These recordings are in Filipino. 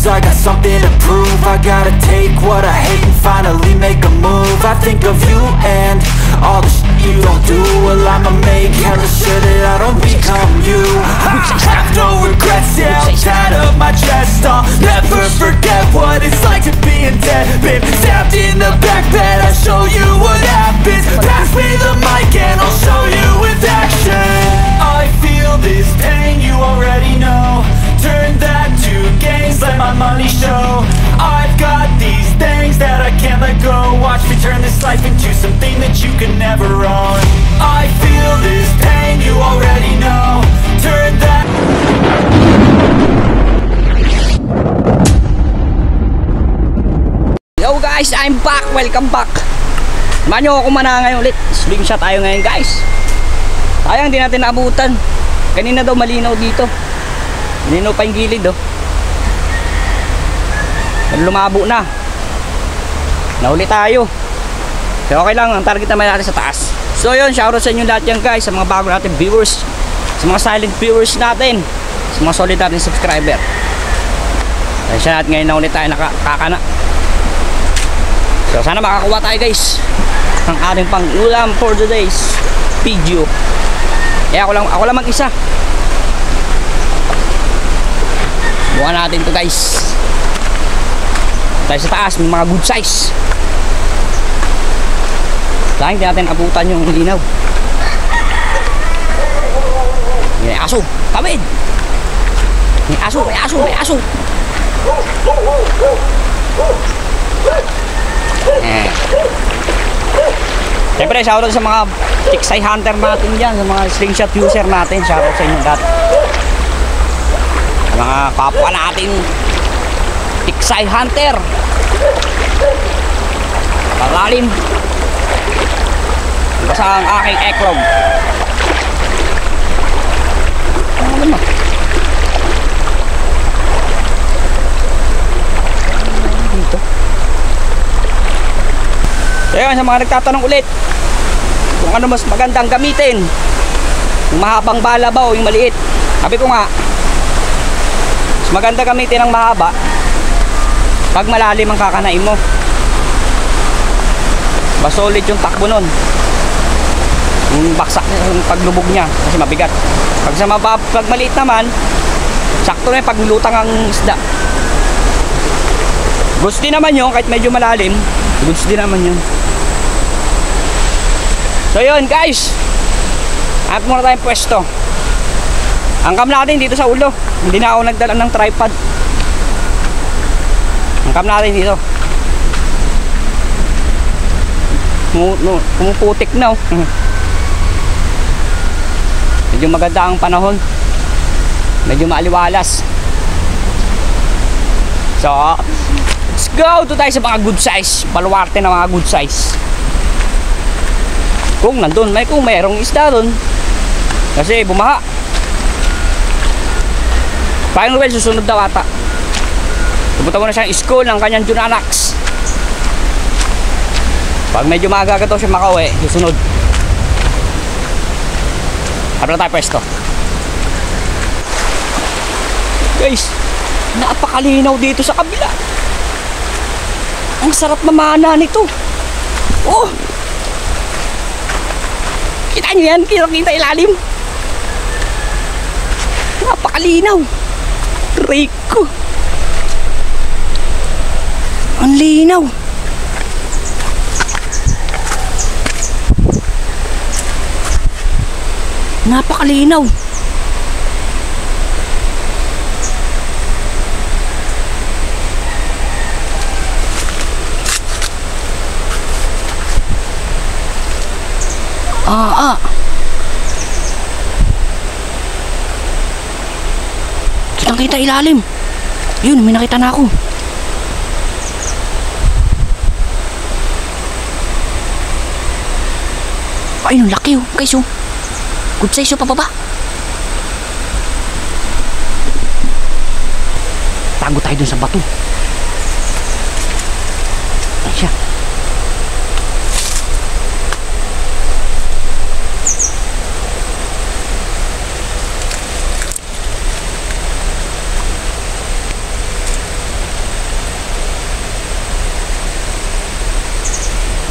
I got something to prove. I gotta take what I hate and finally make a move. I think of you and all the shit you don't do. Well, I'ma make hella sure that I don't become you. I have no regrets, yeah, I'll tie up my chest. I'll never forget what it's like to be in debt. Been stabbed in the back bed, I'll show you what happens. Pass me the mic and I'll show you with action. I feel this pain, you already know. Turn that to gains, let my money show. I've got these things that I can't let go. Watch me turn this life into something that you can never own. I feel this pain, you already know. Turn that. Yo guys, I'm back, welcome back. Samahan nyo ako manangay ulit. Slingshot tayo ngayon guys. Sayang di natin naabutan. Kanina daw malinaw dito. Malinaw pa yung gilid oh. Lumabo na. Nahuli tayo. Pero okay lang, ang target naman natin sa taas. So yun, shoutout sa inyo lahat yan guys. Sa mga bago natin viewers, sa mga silent viewers natin, sa mga solid natin subscriber. Kaya siya natin ngayon na ulit tayo nakakana. So sana makakuha tayo guys ng ating pang ulam for today's video. Eh ako lang mag-isa. Bukan natin to guys. Tayo sa taas, may mga good size. Dahil hindi natin abutan yung linaw. May aso, tawid. May aso. Siyempre shoutout sa mga Tiksay hunter natin dyan, sa mga slingshot user natin. Shoutout sa inyo lahat, sa mga kapwa natin Tiksay hunter. Malalim basta ang aking ekrog. Ano ba? Dito. Kaya sa mga nagtatanong ulit kung ano mas magandang gamitin, yung mahabang bala ba o yung maliit, sabi ko nga mas maganda gamitin ang mahaba pag malalim ang kakanain mo. Mas solid yung takbo nun, yung baksak yung paglubog niya kasi mabigat. Pag maliit naman, sakto na yung paglutang ang isda. Goods din naman yun, kahit medyo malalim, goods din naman yun. So yun guys, hanap muna tayong pwesto. Ang cam natin dito sa ulo, hindi na ako nagdala ng tripod. Ang cam natin dito pumuputik na oh. Medyo maganda ang panahon, medyo maaliwalas. So let's go to tayo sa mga good size, baluarte na mga good size. Kung nandun, kung mayroong isda dun, kasi bumaha. Paano well, susunod daw ata. Pupunta muna siyang school ng kanyang Junanax. Pag medyo maaga daw siya makauwi, susunod. Harap na tayo pwesto. Guys, napakalinaw dito sa kabila. Ang sarap mamana nito. Oh, kita nyo yan, kita ilalim. Napakalinaw. Rico, ang linaw. Napakalinaw. Kitang-kita ilalim. Yun, may nakita na ako. Ayun, laki oh, guys oh. Good size oh, pababa. Tago tayo dun sa bato. Ayan siya.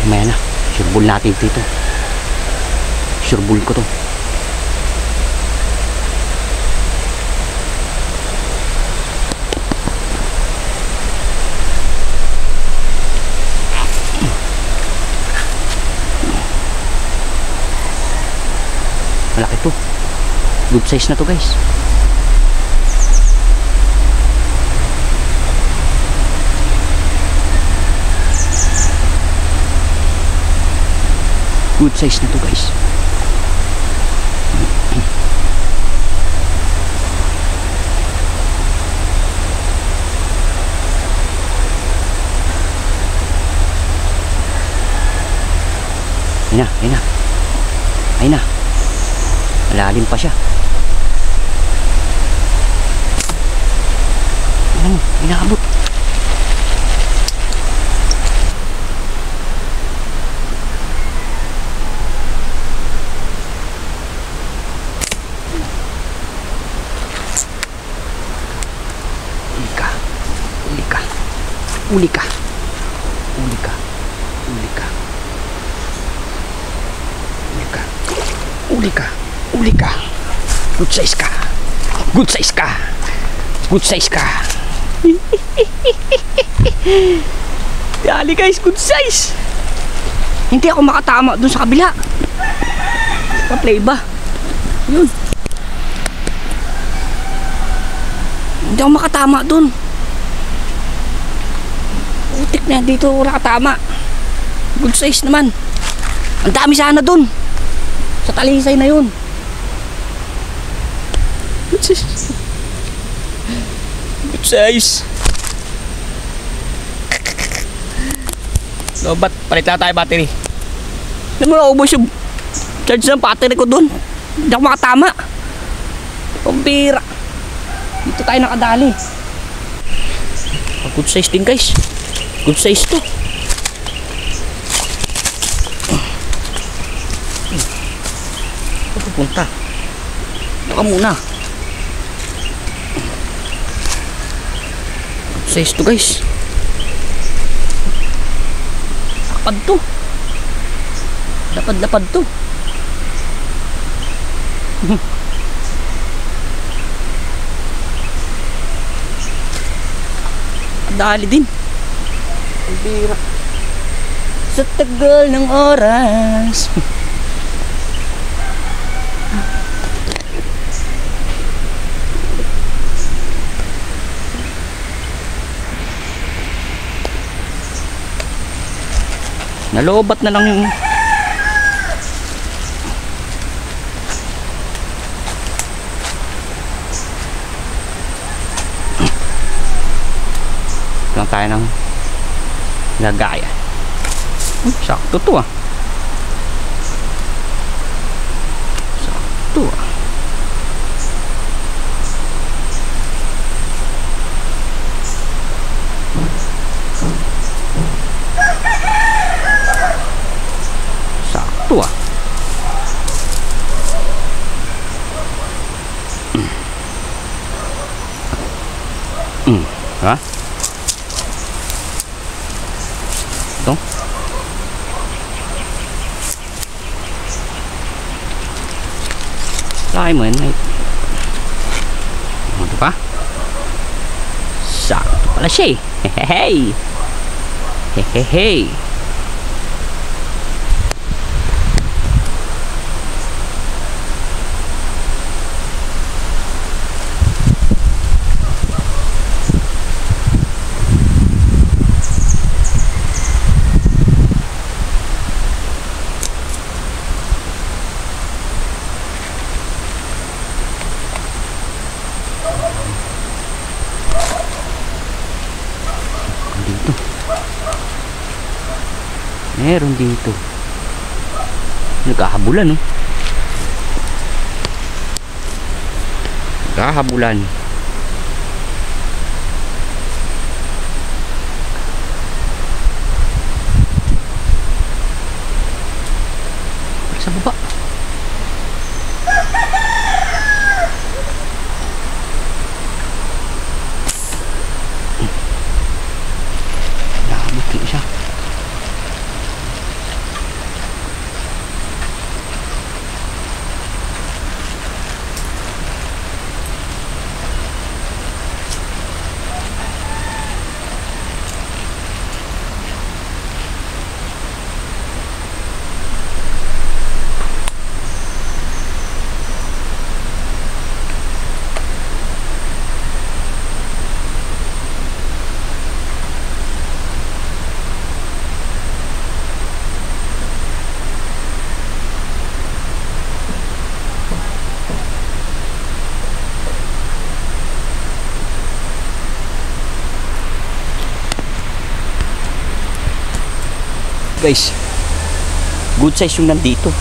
Maya na. Sureball natin dito. Sureball ko to. Malaki to. Good size na to guys. Good size na to guys. Ayun na, ayun na. Ayun na. Malalim pa siya. Ano mo, inaabot. Uli ka. Uli ka. Uli ka. Uli ka. Uli ka. Uli ka. Good size ka. Good size ka. Good size ka. Dali guys, good size. Hindi ako makatama dun sa kabila. Pa-play ba? Yun. Hindi ako makatama dun. Utik na dito nakatama. Good size naman. Ang dami sana dun sa talisay na yun. Good size. Good size. So, palit na tayo battery. Hindi mo naubos yung charge ng battery ko dun. Hindi ako makatama. Pambira. Dito tayo nakadali. Good size din guys. Good size to. Ito pupunta. Baka muna. Good size to guys. Lapad to. Lapad-lapad to. Dali din. Bira. Sa tagal ng oras. Nalobat na lang yung lang tayo ng gagaya. Sakto to ah. Sakto ah. Sakto ah. Ha? Ito? Laki mo yan. Ano pa? Sakto pala siya eh. Hehehe. Hehehe. Meron dito. Nagkahabulan, no? Nagkahabulan. Sa baba. Nakabuti siya. Guys, good size yung nandito.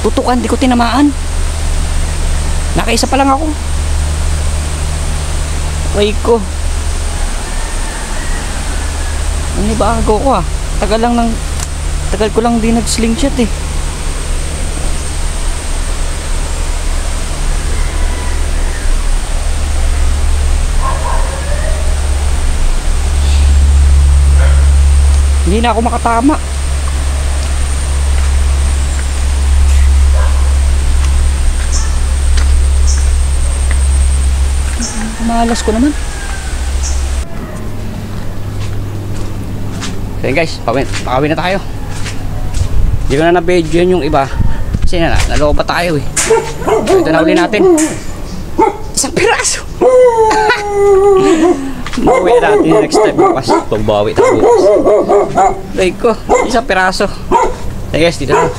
Tutukan, di ko tinamaan. Nakaisa pa lang ako. Way ko. Ano ba agaw ko ah? Tagal ko lang din nag-slingshot eh. Hindi na ako makatama. Malas ko naman. So yun guys, pakawin na tayo. Hindi ko na na-videoan yung iba kasi naloko pa tayo eh. So ito na uli natin. Isang piraso. Bawi natin next time bukas. Pagbawi tayo bukas. Like ko, isang piraso. So guys, dito na.